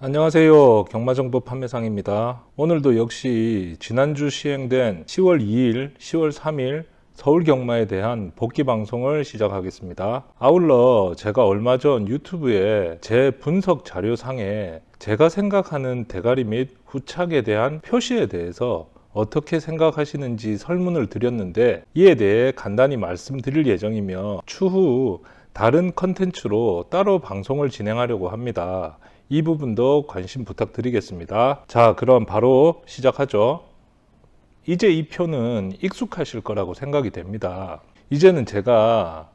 안녕하세요. 경마정보 판매상입니다. 오늘도 역시 지난주 시행된 10월 2일, 10월 3일 서울 경마에 대한 복귀 방송을 시작하겠습니다. 아울러 제가 얼마 전 유튜브에 제 분석 자료상에 제가 생각하는 대가리 및 후착에 대한 표시에 대해서 어떻게 생각하시는지 설문을 드렸는데 이에 대해 간단히 말씀드릴 예정이며 추후 다른 컨텐츠로 따로 방송을 진행하려고 합니다. 이 부분도 관심 부탁드리겠습니다. 자, 그럼 바로 시작하죠. 이제 이 표는 익숙하실 거라고 생각이 됩니다. 이제는 제가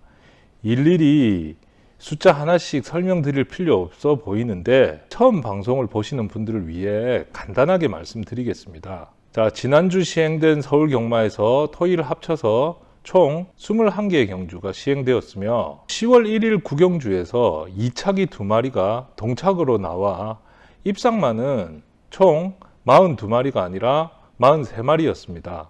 일일이 숫자 하나씩 설명드릴 필요 없어 보이는데 처음 방송을 보시는 분들을 위해 간단하게 말씀드리겠습니다. 자, 지난주 시행된 서울 경마에서 토일 합쳐서 총 21개의 경주가 시행되었으며 10월 1일 구경주에서 2착이 2마리가 동착으로 나와 입상마는 총 42마리가 아니라 43마리였습니다.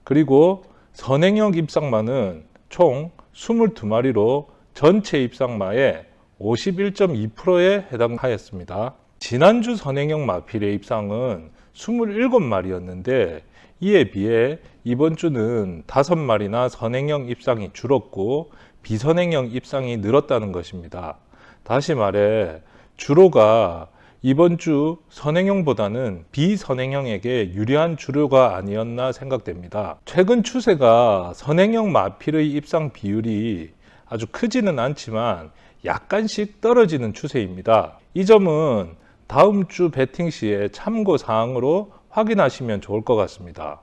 그리고 선행형 입상마는 총 22마리로 전체 입상마의 51.2%에 해당하였습니다. 지난주 선행형 마필의 입상은 27마리였는데 이에 비해 이번 주는 5마리나 선행형 입상이 줄었고 비선행형 입상이 늘었다는 것입니다. 다시 말해 주로가 이번 주 선행형보다는 비선행형에게 유리한 주류가 아니었나 생각됩니다. 최근 추세가 선행형 마필의 입상 비율이 아주 크지는 않지만 약간씩 떨어지는 추세입니다. 이 점은 다음 주 배팅 시에 참고 사항으로 확인하시면 좋을 것 같습니다.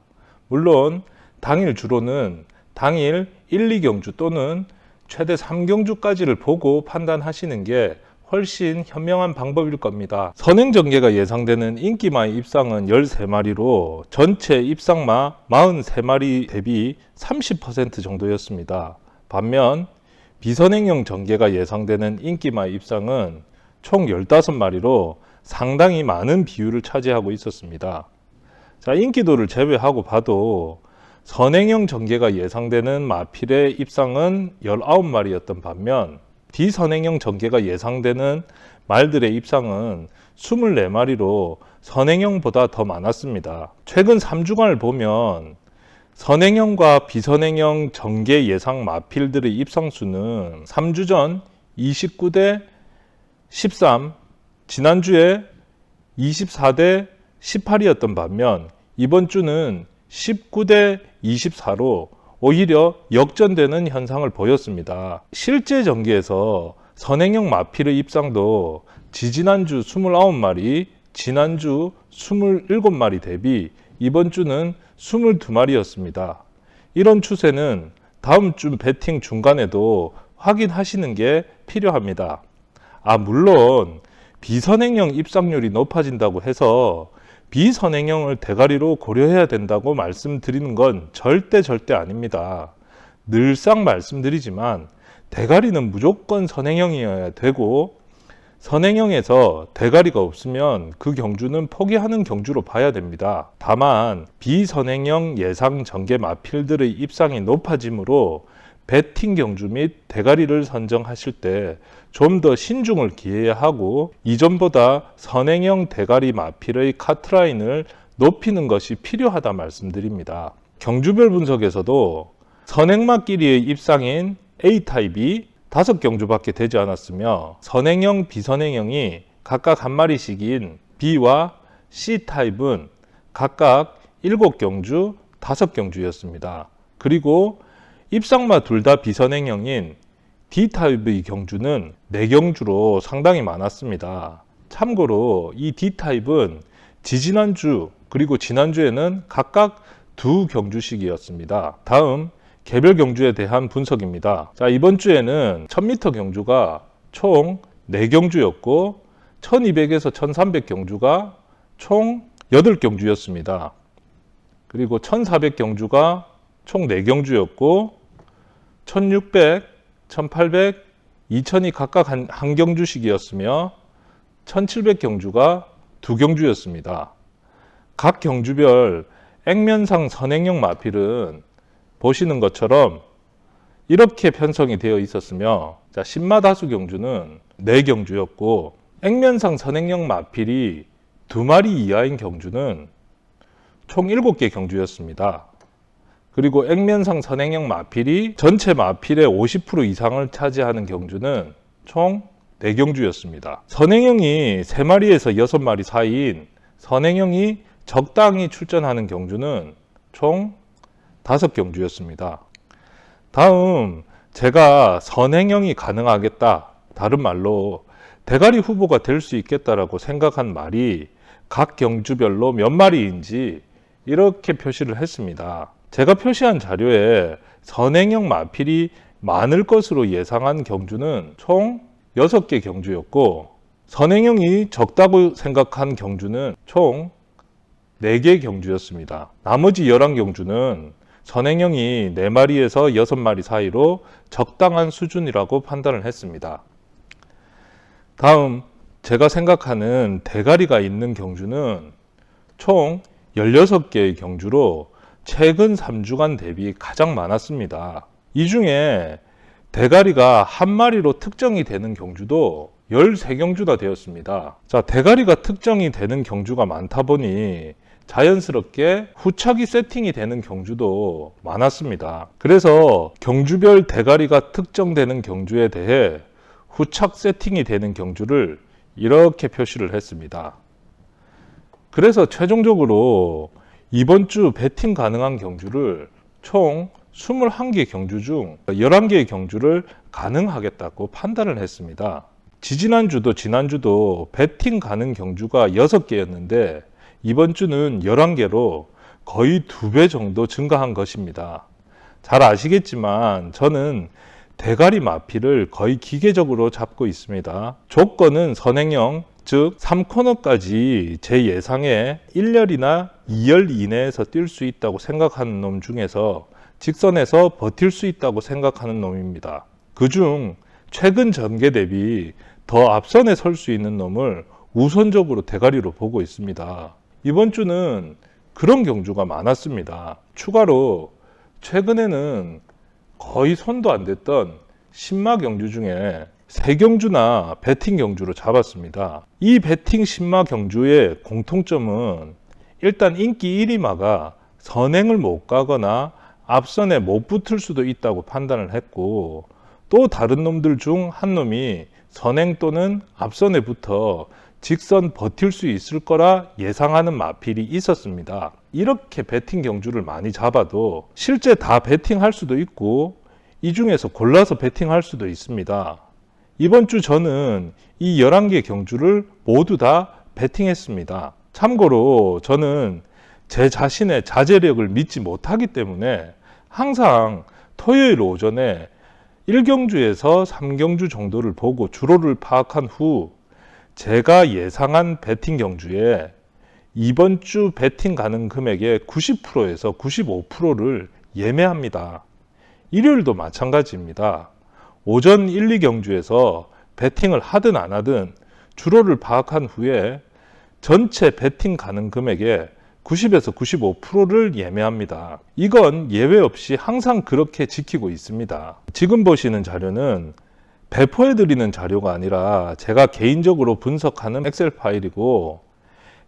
물론 당일 주로는 당일 1, 2경주 또는 최대 3경주까지를 보고 판단하시는 게 훨씬 현명한 방법일 겁니다. 선행전개가 예상되는 인기마의 입상은 13마리로 전체 입상마 43마리 대비 30% 정도였습니다. 반면 비선행형 전개가 예상되는 인기마의 입상은 총 15마리로 상당히 많은 비율을 차지하고 있었습니다. 자, 인기도를 제외하고 봐도 선행형 전개가 예상되는 마필의 입상은 19마리였던 반면 비선행형 전개가 예상되는 말들의 입상은 24마리로 선행형보다 더 많았습니다. 최근 3주간을 보면 선행형과 비선행형 전개 예상 마필들의 입상수는 3주 전 29대 13, 지난주에 24대 18이었던 반면 이번 주는 19대 24로 오히려 역전되는 현상을 보였습니다. 실제 전개에서 선행형 마필의 입상도 지지난주 29마리, 지난주 27마리 대비 이번 주는 22마리였습니다. 이런 추세는 다음 주 배팅 중간에도 확인하시는 게 필요합니다. 물론 비선행형 입상률이 높아진다고 해서 비선행형을 대가리로 고려해야 된다고 말씀드리는 건 절대 아닙니다. 늘상 말씀드리지만 대가리는 무조건 선행형이어야 되고 선행형에서 대가리가 없으면 그 경주는 포기하는 경주로 봐야 됩니다. 다만 비선행형 예상 전개 마필들의 입상이 높아지므로 배팅 경주 및 대가리를 선정하실 때 좀 더 신중을 기해야 하고 이전보다 선행형 대가리 마필의 카트라인을 높이는 것이 필요하다 말씀드립니다. 경주별 분석에서도 선행마끼리의 입상인 A타입이 5경주밖에 되지 않았으며 선행형, 비선행형이 각각 한 마리씩인 B와 C타입은 각각 7경주, 5경주였습니다. 그리고 입상마 둘 다 비선행형인 D타입의 경주는 4경주로 상당히 많았습니다. 참고로 이 D타입은 지지난주 그리고 지난주에는 각각 2경주씩이었습니다. 다음 개별 경주에 대한 분석입니다. 자, 이번 주에는 1000m 경주가 총 4경주였고 1200에서 1300 경주가 총 8경주였습니다. 그리고 1400 경주가 총 4경주였고 1600, 1800, 2000이 각각 한 경주씩이었으며 1700 경주가 2경주였습니다. 각 경주별 액면상 선행형 마필은 보시는 것처럼 이렇게 편성이 되어 있었으며 10마 다수 경주는 4경주였고 액면상 선행형 마필이 2마리 이하인 경주는 총 7개 경주였습니다. 그리고 액면상 선행형 마필이 전체 마필의 50% 이상을 차지하는 경주는 총 4경주였습니다. 선행형이 3마리에서 6마리 사이인 선행형이 적당히 출전하는 경주는 총 5경주였습니다. 다음, 제가 선행형이 가능하겠다, 다른 말로 대가리 후보가 될 수 있겠다라고 생각한 말이 각 경주별로 몇 마리인지 이렇게 표시를 했습니다. 제가 표시한 자료에 선행형 마필이 많을 것으로 예상한 경주는 총 6개 경주였고, 선행형이 적다고 생각한 경주는 총 4개 경주였습니다. 나머지 11경주는 선행형이 4마리에서 6마리 사이로 적당한 수준이라고 판단을 했습니다. 다음, 제가 생각하는 대가리가 있는 경주는 총 16개의 경주로 최근 3주간 대비 가장 많았습니다. 이 중에 대가리가 한 마리로 특정이 되는 경주도 13경주나 되었습니다. 자, 대가리가 특정이 되는 경주가 많다 보니 자연스럽게 후착이 세팅이 되는 경주도 많았습니다. 그래서 경주별 대가리가 특정되는 경주에 대해 후착 세팅이 되는 경주를 이렇게 표시를 했습니다. 그래서 최종적으로 이번 주 배팅 가능한 경주를 총 21개 경주 중 11개의 경주를 가능하겠다고 판단을 했습니다. 지지난주도 지난주도 배팅 가능 경주가 6개였는데 이번 주는 11개로 거의 2배 정도 증가한 것입니다. 잘 아시겠지만 저는 대가리 마필을 거의 기계적으로 잡고 있습니다. 조건은 선행형, 즉 3코너까지 제 예상에 1열이나 2열 이내에서 뛸 수 있다고 생각하는 놈 중에서 직선에서 버틸 수 있다고 생각하는 놈입니다. 그중 최근 전개 대비 더 앞선에 설 수 있는 놈을 우선적으로 대가리로 보고 있습니다. 이번 주는 그런 경주가 많았습니다. 추가로 최근에는 거의 손도 안 댔던 신마 경주 중에 3경주나 배팅 경주로 잡았습니다. 이 배팅 신마 경주의 공통점은 일단 인기 1위마가 선행을 못 가거나 앞선에 못 붙을 수도 있다고 판단을 했고, 또 다른 놈들 중 한 놈이 선행 또는 앞선에 붙어 직선 버틸 수 있을 거라 예상하는 마필이 있었습니다. 이렇게 배팅 경주를 많이 잡아도 실제 다 배팅할 수도 있고 이 중에서 골라서 배팅할 수도 있습니다. 이번 주 저는 이 11개 경주를 모두 다 배팅했습니다. 참고로 저는 제 자신의 자제력을 믿지 못하기 때문에 항상 토요일 오전에 1경주에서 3경주 정도를 보고 주로를 파악한 후 제가 예상한 배팅 경주에 이번 주 배팅 가능 금액의 90%에서 95%를 예매합니다. 일요일도 마찬가지입니다. 오전 1, 2경주에서 배팅을 하든 안 하든 주로를 파악한 후에 전체 배팅 가능 금액의 90에서 95%를 예매합니다. 이건 예외 없이 항상 그렇게 지키고 있습니다. 지금 보시는 자료는 배포해드리는 자료가 아니라 제가 개인적으로 분석하는 엑셀 파일이고,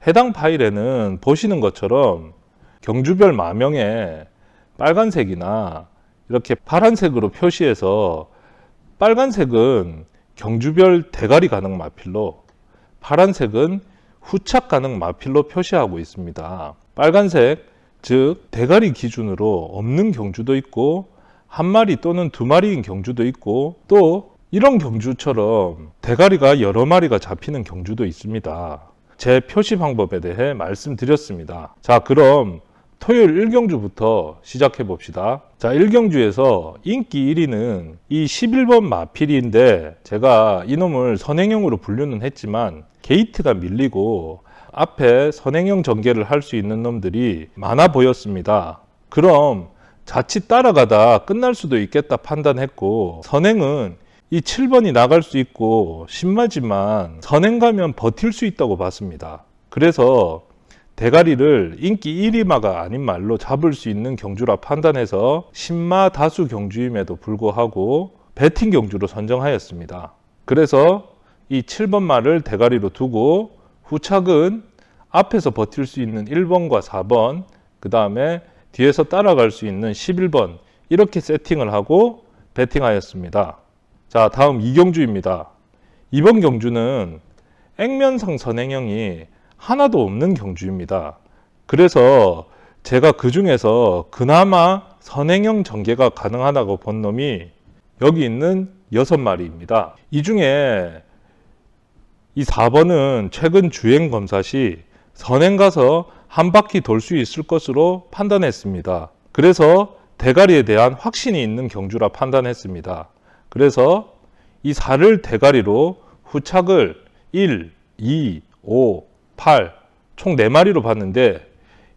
해당 파일에는 보시는 것처럼 경주별 마명에 빨간색이나 이렇게 파란색으로 표시해서, 빨간색은 경주별 대가리 가능 마필로, 파란색은 후착 가능 마필로 표시하고 있습니다. 빨간색, 즉 대가리 기준으로 없는 경주도 있고 한 마리 또는 2마리인 경주도 있고, 또 이런 경주처럼 대가리가 여러 마리가 잡히는 경주도 있습니다. 제 표시 방법에 대해 말씀드렸습니다. 자, 그럼 토요일 1경주부터 시작해 봅시다. 자, 1경주에서 인기 1위는 이 11번 마필인데, 제가 이놈을 선행형으로 분류는 했지만 게이트가 밀리고 앞에 선행형 전개를 할 수 있는 놈들이 많아 보였습니다. 그럼 자칫 따라가다 끝날 수도 있겠다 판단했고, 선행은 이 7번이 나갈 수 있고 신마지만 선행 가면 버틸 수 있다고 봤습니다. 그래서 대가리를 인기 1위마가 아닌 말로 잡을 수 있는 경주라 판단해서 신마 다수 경주임에도 불구하고 배팅 경주로 선정하였습니다. 그래서 이 7번 말을 대가리로 두고 후착은 앞에서 버틸 수 있는 1번과 4번, 그 다음에 뒤에서 따라갈 수 있는 11번 이렇게 세팅을 하고 배팅하였습니다. 자, 다음 이경주입니다. 이번 경주는 액면상 선행형이 하나도 없는 경주입니다. 그래서 제가 그 중에서 그나마 선행형 전개가 가능하다고 본 놈이 여기 있는 6마리입니다. 이 중에 이 4번은 최근 주행 검사 시 선행 가서 한 바퀴 돌 수 있을 것으로 판단했습니다. 그래서 대가리에 대한 확신이 있는 경주라 판단했습니다. 그래서 이 4를 대가리로 후착을 1, 2, 5, 8 총 4마리로 봤는데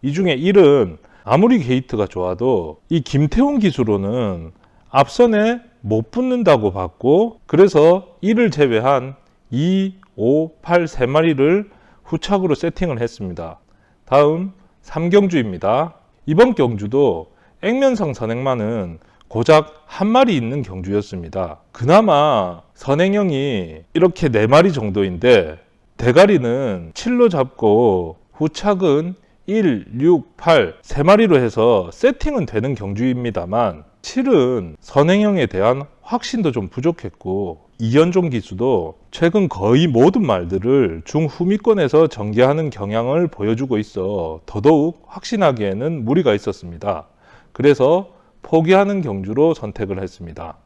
이 중에 1은 아무리 게이트가 좋아도 이 김태훈 기수로는 앞선에 못 붙는다고 봤고, 그래서 1을 제외한 2, 5, 8 3마리를 후착으로 세팅을 했습니다. 다음 3경주입니다. 이번 경주도 액면상 선행만은 고작 한 마리 있는 경주였습니다. 그나마 선행형이 이렇게 4마리 정도인데 대가리는 7로 잡고 후착은 1, 6, 8 3마리로 해서 세팅은 되는 경주입니다만 7은 선행형에 대한 확신도 좀 부족했고 이현종 기수도 최근 거의 모든 말들을 중후미권에서 전개하는 경향을 보여주고 있어 더더욱 확신하기에는 무리가 있었습니다. 그래서 포기하는 경주로 선택을 했습니다.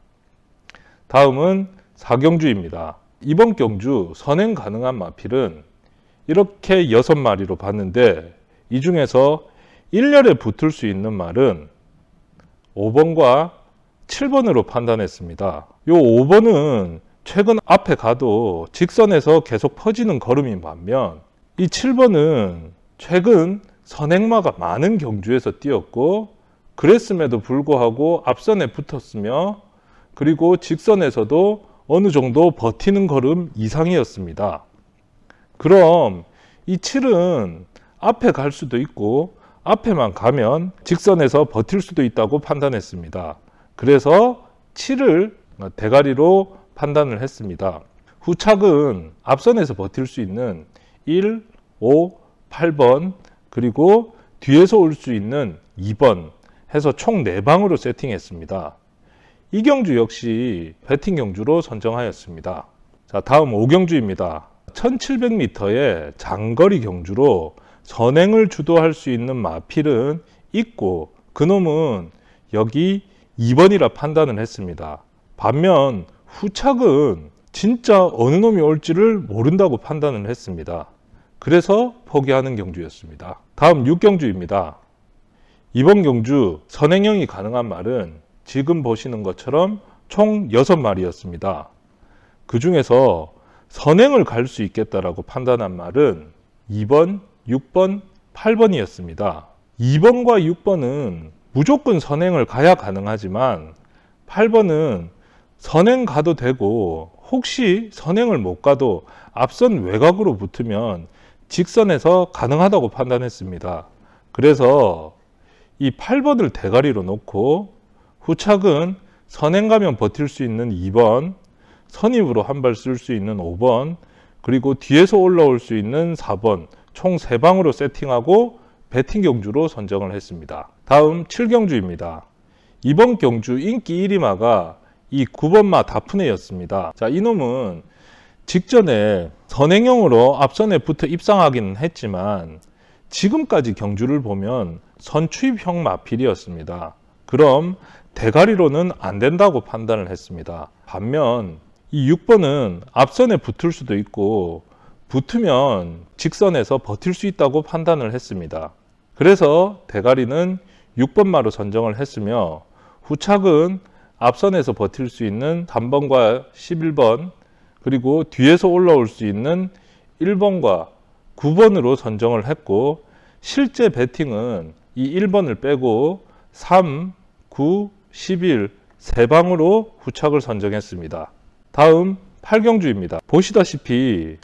다음은 4경주입니다. 이번 경주 선행 가능한 마필은 이렇게 6마리로 봤는데 이 중에서 1열에 붙을 수 있는 말은 5번과 7번으로 판단했습니다. 이 5번은 최근 앞에 가도 직선에서 계속 퍼지는 걸음인 반면 이 7번은 최근 선행마가 많은 경주에서 뛰었고 그랬음에도 불구하고 앞선에 붙었으며 그리고 직선에서도 어느 정도 버티는 걸음 이상이었습니다. 그럼 이 7은 앞에 갈 수도 있고 앞에만 가면 직선에서 버틸 수도 있다고 판단했습니다. 그래서 7을 대가리로 판단을 했습니다. 후착은 앞선에서 버틸 수 있는 1, 5, 8번 그리고 뒤에서 올 수 있는 2번 해서 총 4방으로 세팅했습니다. 이 경주 역시 배팅 경주로 선정하였습니다. 자, 다음 5경주입니다. 1700m의 장거리 경주로 선행을 주도할 수 있는 마필은 있고 그놈은 여기 2번이라 판단을 했습니다. 반면 후착은 진짜 어느 놈이 올지를 모른다고 판단을 했습니다. 그래서 포기하는 경주였습니다. 다음 6경주입니다. 이번 경주 선행형이 가능한 말은 지금 보시는 것처럼 총 6마리였습니다. 그 중에서 선행을 갈 수 있겠다라고 판단한 말은 2번, 6번, 8번이었습니다. 2번과 6번은 무조건 선행을 가야 가능하지만 8번은 선행 가도 되고 혹시 선행을 못 가도 앞선 외곽으로 붙으면 직선에서 가능하다고 판단했습니다. 그래서 이 8번을 대가리로 놓고 후착은 선행 가면 버틸 수 있는 2번, 선입으로 한 발 쓸 수 있는 5번, 그리고 뒤에서 올라올 수 있는 4번, 총 3방으로 세팅하고 배팅 경주로 선정을 했습니다. 다음 7경주입니다. 이번 경주 인기 1위마가 이 9번마 다프네였습니다. 자, 이놈은 직전에 선행형으로 앞선에 붙어 입상하기는 했지만 지금까지 경주를 보면 선추입형 마필이었습니다. 그럼 대가리로는 안 된다고 판단을 했습니다. 반면 이 6번은 앞선에 붙을 수도 있고 붙으면 직선에서 버틸 수 있다고 판단을 했습니다. 그래서 대가리는 6번마로 선정을 했으며 후착은 앞선에서 버틸 수 있는 3번과 11번 그리고 뒤에서 올라올 수 있는 1번과 9번으로 선정을 했고 실제 배팅은 이 1번을 빼고 3, 9, 11 3방으로 후착을 선정했습니다. 다음 8경주입니다. 보시다시피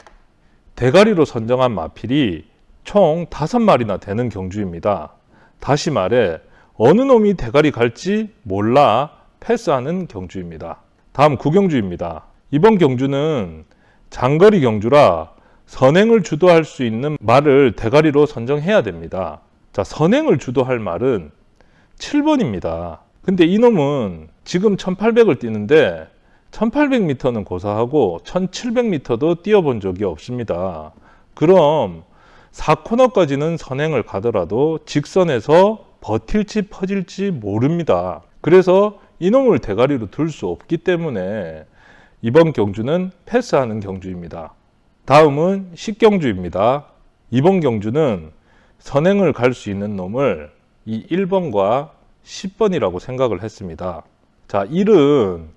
대가리로 선정한 마필이 총 5마리나 되는 경주입니다. 다시 말해 어느 놈이 대가리 갈지 몰라 패스하는 경주입니다. 다음 9경주입니다. 이번 경주는 장거리 경주라 선행을 주도할 수 있는 말을 대가리로 선정해야 됩니다. 자, 선행을 주도할 말은 7번입니다. 근데 이놈은 지금 1800을 뛰는데 1800m는 고사하고 1700m도 뛰어본 적이 없습니다. 그럼 4코너까지는 선행을 가더라도 직선에서 버틸지 퍼질지 모릅니다. 그래서 이놈을 대가리로 둘 수 없기 때문에 이번 경주는 패스하는 경주입니다. 다음은 식경주입니다. 이번 경주는 선행을 갈 수 있는 놈을 이 1번과 10번이라고 생각을 했습니다. 자, 1은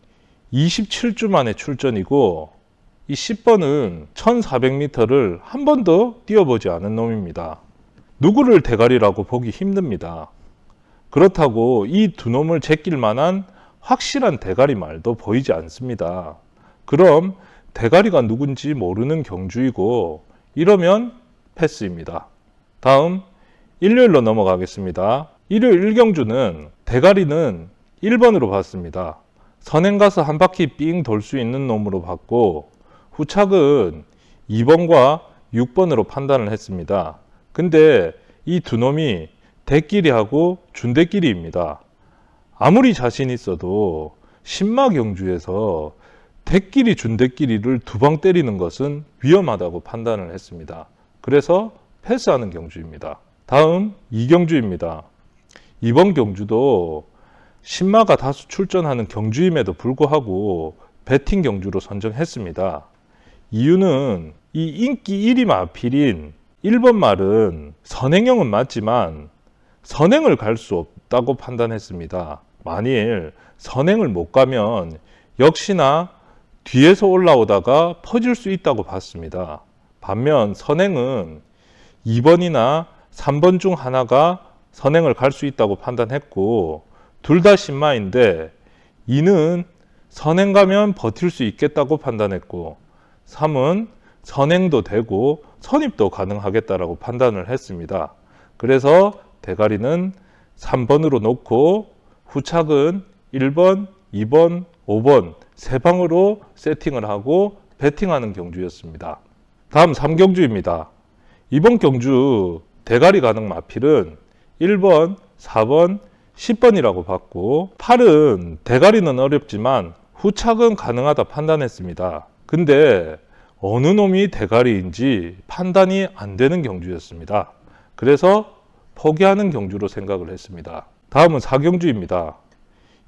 27주 만에 출전이고 이 10번은 1400m를 한 번도 뛰어보지 않은 놈입니다. 누구를 대가리라고 보기 힘듭니다. 그렇다고 이 두 놈을 제낄 만한 확실한 대가리 말도 보이지 않습니다. 그럼 대가리가 누군지 모르는 경주이고 이러면 패스입니다. 다음 일요일로 넘어가겠습니다. 일요일 1경주는 대가리는 1번으로 봤습니다. 선행 가서 한 바퀴 삥 돌 수 있는 놈으로 봤고 후착은 2번과 6번으로 판단을 했습니다. 근데 이 두 놈이 대끼리하고 준대끼리입니다. 아무리 자신 있어도 신마 경주에서 대끼리 준대끼리를 두 방 때리는 것은 위험하다고 판단을 했습니다. 그래서 패스하는 경주입니다. 다음 2경주입니다. 이번 경주도 신마가 다수 출전하는 경주임에도 불구하고 배팅 경주로 선정했습니다. 이유는 이 인기 1위 마필인 1번 말은 선행형은 맞지만 선행을 갈 수 없다고 판단했습니다. 만일 선행을 못 가면 역시나 뒤에서 올라오다가 퍼질 수 있다고 봤습니다. 반면 선행은 2번이나 3번 중 하나가 선행을 갈 수 있다고 판단했고 둘 다 신마인데 2는 선행 가면 버틸 수 있겠다고 판단했고 3은 선행도 되고 선입도 가능하겠다라고 판단을 했습니다. 그래서 대가리는 3번으로 놓고 후착은 1번, 2번, 5번 세 방으로 세팅을 하고 배팅하는 경주였습니다. 다음 3경주입니다. 이번 경주 대가리 가능 마필은 1번, 4번, 10번이라고 봤고 8은 대가리는 어렵지만 후착은 가능하다 판단했습니다. 근데 어느 놈이 대가리인지 판단이 안 되는 경주였습니다. 그래서 포기하는 경주로 생각을 했습니다. 다음은 4경주입니다.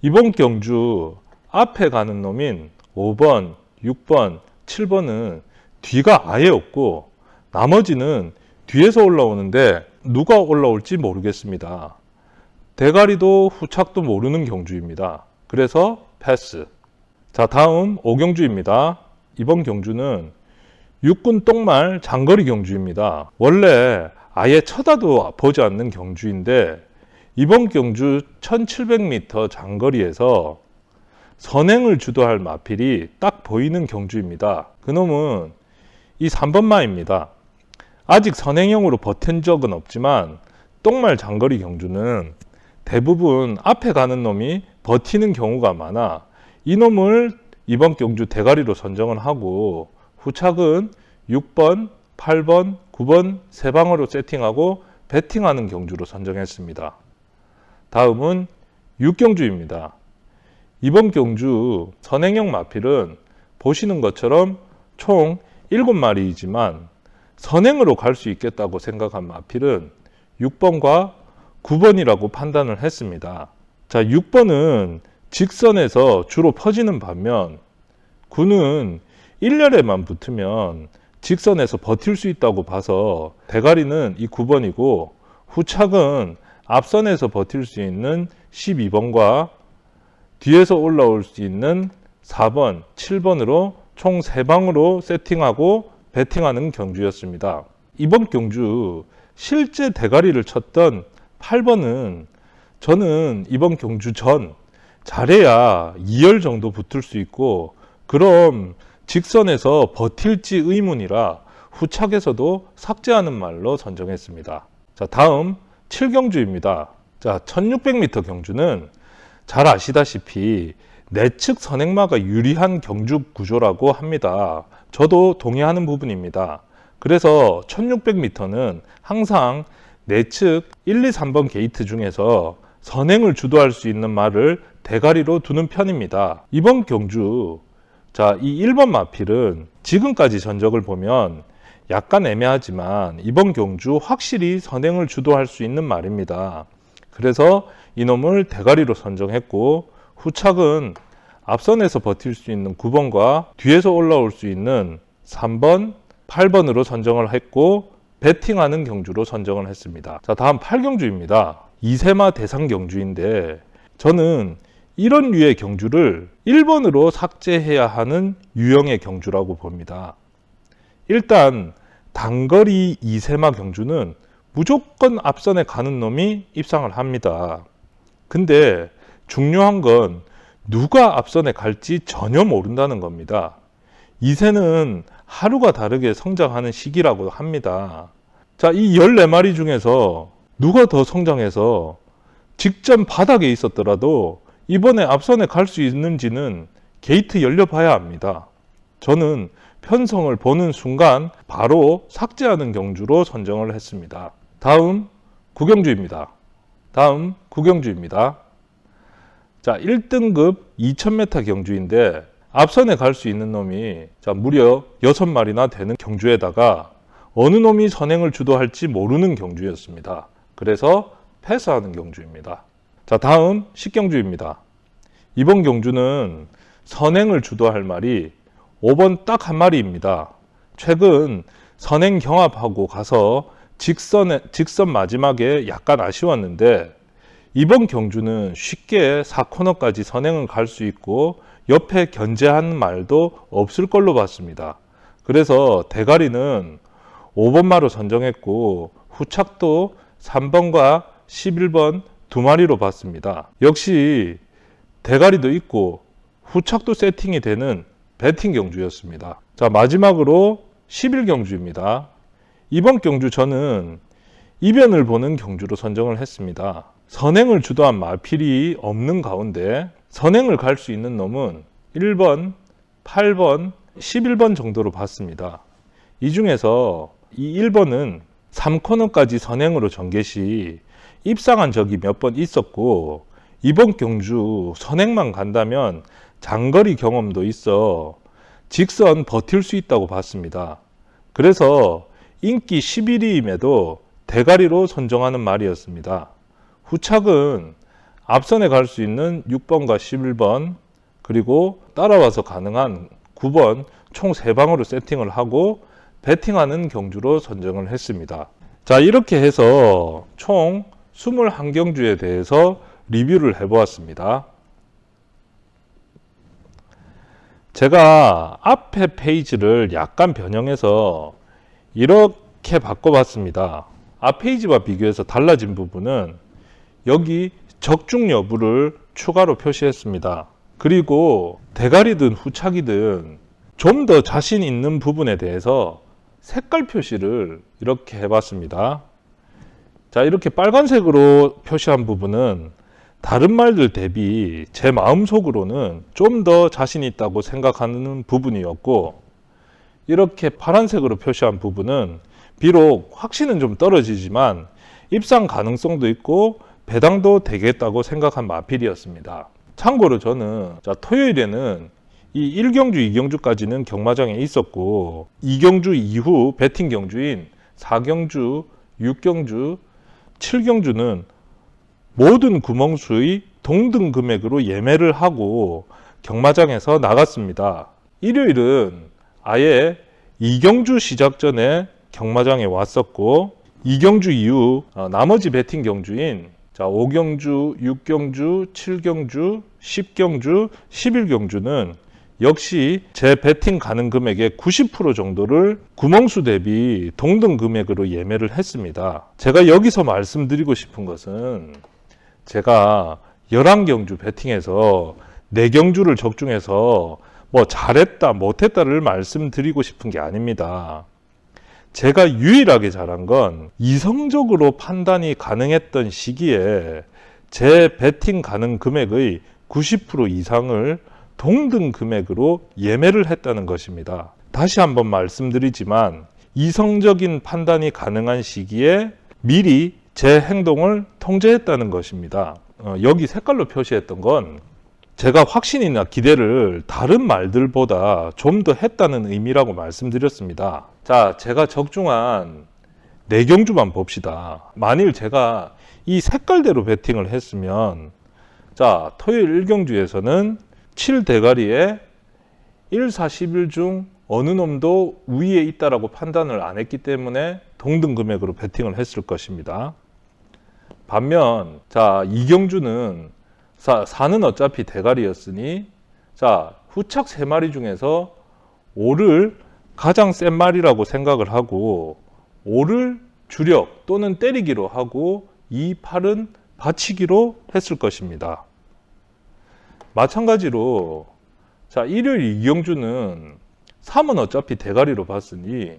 이번 경주 앞에 가는 놈인 5번, 6번, 7번은 뒤가 아예 없고 나머지는 뒤에서 올라오는데 누가 올라올지 모르겠습니다. 대가리도 후착도 모르는 경주입니다. 그래서 패스. 자, 다음 5경주입니다. 이번 경주는 육군 똥말 장거리 경주입니다. 원래 아예 쳐다도 보지 않는 경주인데 이번 경주 1700m 장거리에서 선행을 주도할 마필이 딱 보이는 경주입니다. 그놈은 이 3번마입니다. 아직 선행형으로 버틴 적은 없지만 똥말 장거리 경주는 대부분 앞에 가는 놈이 버티는 경우가 많아 이놈을 이번 경주 대가리로 선정을 하고 후착은 6번, 8번, 9번 세 방으로 세팅하고 배팅하는 경주로 선정했습니다. 다음은 6경주입니다. 이번 경주 선행형 마필은 보시는 것처럼 총 7마리이지만 선행으로 갈 수 있겠다고 생각한 마필은 6번과 9번이라고 판단을 했습니다. 자, 6번은 직선에서 주로 퍼지는 반면 9는 1열에만 붙으면 직선에서 버틸 수 있다고 봐서 대가리는 이 9번이고 후착은 앞선에서 버틸 수 있는 12번과 뒤에서 올라올 수 있는 4번, 7번으로 총 3방으로 세팅하고 배팅하는 경주였습니다. 이번 경주 실제 대가리를 쳤던 8번은 저는 이번 경주 전 잘해야 2열 정도 붙을 수 있고 그럼 직선에서 버틸지 의문이라 후착에서도 삭제하는 말로 선정했습니다. 자, 다음 7경주입니다. 자, 1600m 경주는 잘 아시다시피 내측 선행마가 유리한 경주 구조라고 합니다. 저도 동의하는 부분입니다. 그래서 1600m는 항상 내측 1, 2, 3번 게이트 중에서 선행을 주도할 수 있는 말을 대가리로 두는 편입니다. 이번 경주, 자, 이 1번 마필은 지금까지 전적을 보면 약간 애매하지만 이번 경주 확실히 선행을 주도할 수 있는 말입니다. 그래서 이놈을 대가리로 선정했고, 후착은 앞선에서 버틸 수 있는 9번과 뒤에서 올라올 수 있는 3번, 8번으로 선정을 했고, 배팅하는 경주로 선정을 했습니다. 자, 다음 8경주입니다. 이세마 대상 경주인데 저는 이런 류의 경주를 1번으로 삭제해야 하는 유형의 경주라고 봅니다. 일단 단거리 이세마 경주는 무조건 앞선에 가는 놈이 입상을 합니다. 근데 중요한 건 누가 앞선에 갈지 전혀 모른다는 겁니다. 이세는 하루가 다르게 성장하는 시기라고 합니다. 자, 이 14마리 중에서 누가 더 성장해서 직전 바닥에 있었더라도 이번에 앞선에 갈 수 있는지는 게이트 열려봐야 합니다. 저는 편성을 보는 순간 바로 삭제하는 경주로 선정을 했습니다. 다음 9경주입니다. 자, 1등급 2000m 경주인데 앞선에 갈 수 있는 놈이 무려 6마리나 되는 경주에다가 어느 놈이 선행을 주도할지 모르는 경주였습니다. 그래서 패스하는 경주입니다. 자, 다음 10경주입니다. 이번 경주는 선행을 주도할 말이 5번 딱 한 마리입니다. 최근 선행 경합하고 가서 직선 마지막에 약간 아쉬웠는데 이번 경주는 쉽게 4코너까지 선행을 갈 수 있고 옆에 견제하는 말도 없을 걸로 봤습니다. 그래서 대가리는 5번마로 선정했고 후착도 3번과 11번 두 마리로 봤습니다. 역시 대가리도 있고 후착도 세팅이 되는 배팅 경주였습니다. 자, 마지막으로 11경주입니다. 이번 경주 저는 이변을 보는 경주로 선정을 했습니다. 선행을 주도한 마필이 없는 가운데 선행을 갈 수 있는 놈은 1번, 8번, 11번 정도로 봤습니다. 이 중에서 이 1번은 3코너까지 선행으로 전개 시 입상한 적이 몇 번 있었고 이번 경주 선행만 간다면 장거리 경험도 있어 직선 버틸 수 있다고 봤습니다. 그래서 인기 11위임에도 대가리로 선정하는 말이었습니다. 후착은 앞선에 갈 수 있는 6번과 11번 그리고 따라와서 가능한 9번 총 3방으로 세팅을 하고 배팅하는 경주로 선정을 했습니다. 자, 이렇게 해서 총 21경주에 대해서 리뷰를 해보았습니다. 제가 앞에 페이지를 약간 변형해서 이렇게 바꿔봤습니다. 앞 페이지와 비교해서 달라진 부분은 여기 적중 여부를 추가로 표시했습니다. 그리고 대가리든 후착이든 좀 더 자신 있는 부분에 대해서 색깔 표시를 이렇게 해봤습니다. 자, 이렇게 빨간색으로 표시한 부분은 다른 말들 대비 제 마음속으로는 좀 더 자신 있다고 생각하는 부분이었고, 이렇게 파란색으로 표시한 부분은 비록 확신은 좀 떨어지지만 입상 가능성도 있고 배당도 되겠다고 생각한 마필이었습니다. 참고로 저는 토요일에는 이 1경주, 2경주까지는 경마장에 있었고 2경주 이후 배팅 경주인 4경주, 6경주, 7경주는 모든 구멍수의 동등 금액으로 예매를 하고 경마장에서 나갔습니다. 일요일은 아예 2경주 시작 전에 경마장에 왔었고 2경주 이후 나머지 배팅 경주인 5경주, 6경주, 7경주, 10경주, 11경주는 역시 제 배팅 가능 금액의 90% 정도를 구멍수 대비 동등 금액으로 예매를 했습니다. 제가 여기서 말씀드리고 싶은 것은 제가 11경주 배팅해서 4경주를 적중해서 뭐 잘했다 못했다를 말씀드리고 싶은 게 아닙니다. 제가 유일하게 잘한 건 이성적으로 판단이 가능했던 시기에 제 배팅 가능 금액의 90% 이상을 동등 금액으로 예매를 했다는 것입니다. 다시 한번 말씀드리지만 이성적인 판단이 가능한 시기에 미리 제 행동을 통제했다는 것입니다. 여기 색깔로 표시했던 건 제가 확신이나 기대를 다른 말들보다 좀 더 했다는 의미라고 말씀드렸습니다. 자, 제가 적중한 4경주만 봅시다. 만일 제가 이 색깔대로 베팅을 했으면, 자, 토요일 1경주에서는 7대가리에 1, 4, 11 중 어느 놈도 우위에 있다라고 판단을 안 했기 때문에 동등 금액으로 베팅을 했을 것입니다. 반면, 자, 2경주는 4는 어차피 대가리였으니, 자, 후착 3마리 중에서 5를 가장 센 말이라고 생각을 하고 5를 주력 또는 때리기로 하고 2, 8은 받치기로 했을 것입니다. 마찬가지로 자, 일요일 2경주는 3은 어차피 대가리로 봤으니,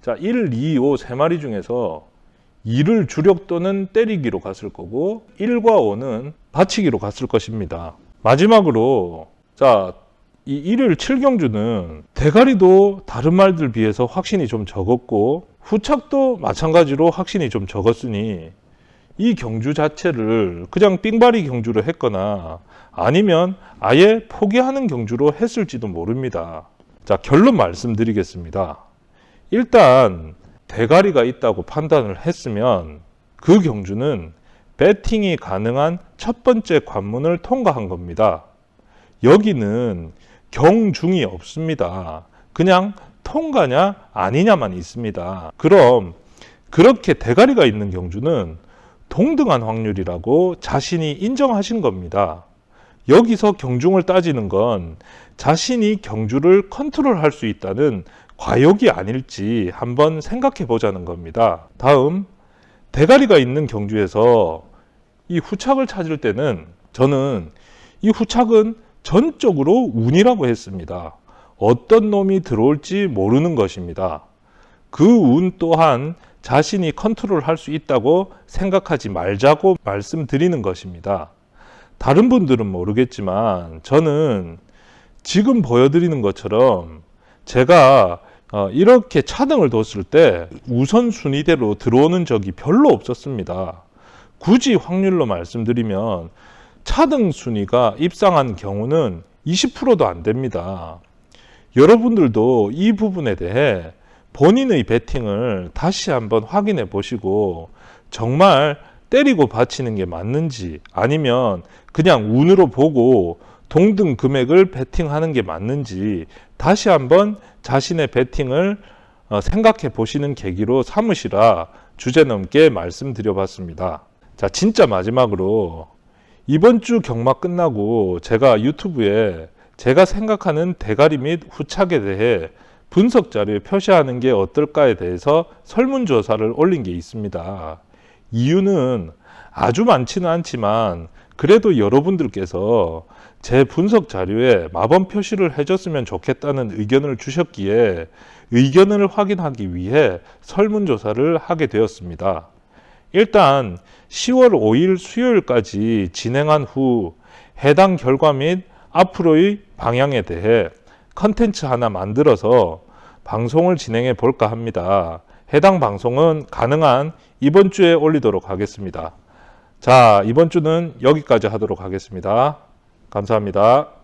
자, 1, 2, 5 3마리 중에서 2를 주력 또는 때리기로 갔을 거고 1과 5는 받치기로 갔을 것입니다. 마지막으로 자, 이 일요일 7경주는 대가리도 다른 말들 비해서 확신이 좀 적었고 후착도 마찬가지로 확신이 좀 적었으니 이 경주 자체를 그냥 삥바리 경주로 했거나 아니면 아예 포기하는 경주로 했을지도 모릅니다. 자, 결론 말씀드리겠습니다. 일단 대가리가 있다고 판단을 했으면 그 경주는 배팅이 가능한 첫 번째 관문을 통과한 겁니다. 여기는 경중이 없습니다. 그냥 통과냐 아니냐만 있습니다. 그럼 그렇게 대가리가 있는 경주는 동등한 확률이라고 자신이 인정하신 겁니다. 여기서 경중을 따지는 건 자신이 경주를 컨트롤할 수 있다는 과욕이 아닐지 한번 생각해 보자는 겁니다. 다음, 대가리가 있는 경주에서 이 후착을 찾을 때는 저는 이 후착은 전적으로 운이라고 했습니다. 어떤 놈이 들어올지 모르는 것입니다. 그 운 또한 자신이 컨트롤할 수 있다고 생각하지 말자고 말씀드리는 것입니다. 다른 분들은 모르겠지만 저는 지금 보여드리는 것처럼 제가 이렇게 차등을 뒀을 때 우선순위대로 들어오는 적이 별로 없었습니다. 굳이 확률로 말씀드리면 차등 순위가 입상한 경우는 20%도 안 됩니다. 여러분들도 이 부분에 대해 본인의 배팅을 다시 한번 확인해 보시고 정말 때리고 받치는 게 맞는지 아니면 그냥 운으로 보고 동등 금액을 베팅하는 게 맞는지 다시 한번 자신의 베팅을 생각해 보시는 계기로 삼으시라 주제넘게 말씀드려 봤습니다. 자, 진짜 마지막으로 이번 주 경마 끝나고 제가 유튜브에 제가 생각하는 대가리 및 후착에 대해 분석 자료에 표시하는 게 어떨까에 대해서 설문조사를 올린 게 있습니다. 이유는 아주 많지는 않지만 그래도 여러분들께서 제 분석 자료에 마범 표시를 해줬으면 좋겠다는 의견을 주셨기에 의견을 확인하기 위해 설문조사를 하게 되었습니다. 일단 10월 5일 수요일까지 진행한 후 해당 결과 및 앞으로의 방향에 대해 컨텐츠 하나 만들어서 방송을 진행해 볼까 합니다. 해당 방송은 가능한 이번 주에 올리도록 하겠습니다. 자, 이번 주는 여기까지 하도록 하겠습니다. 감사합니다.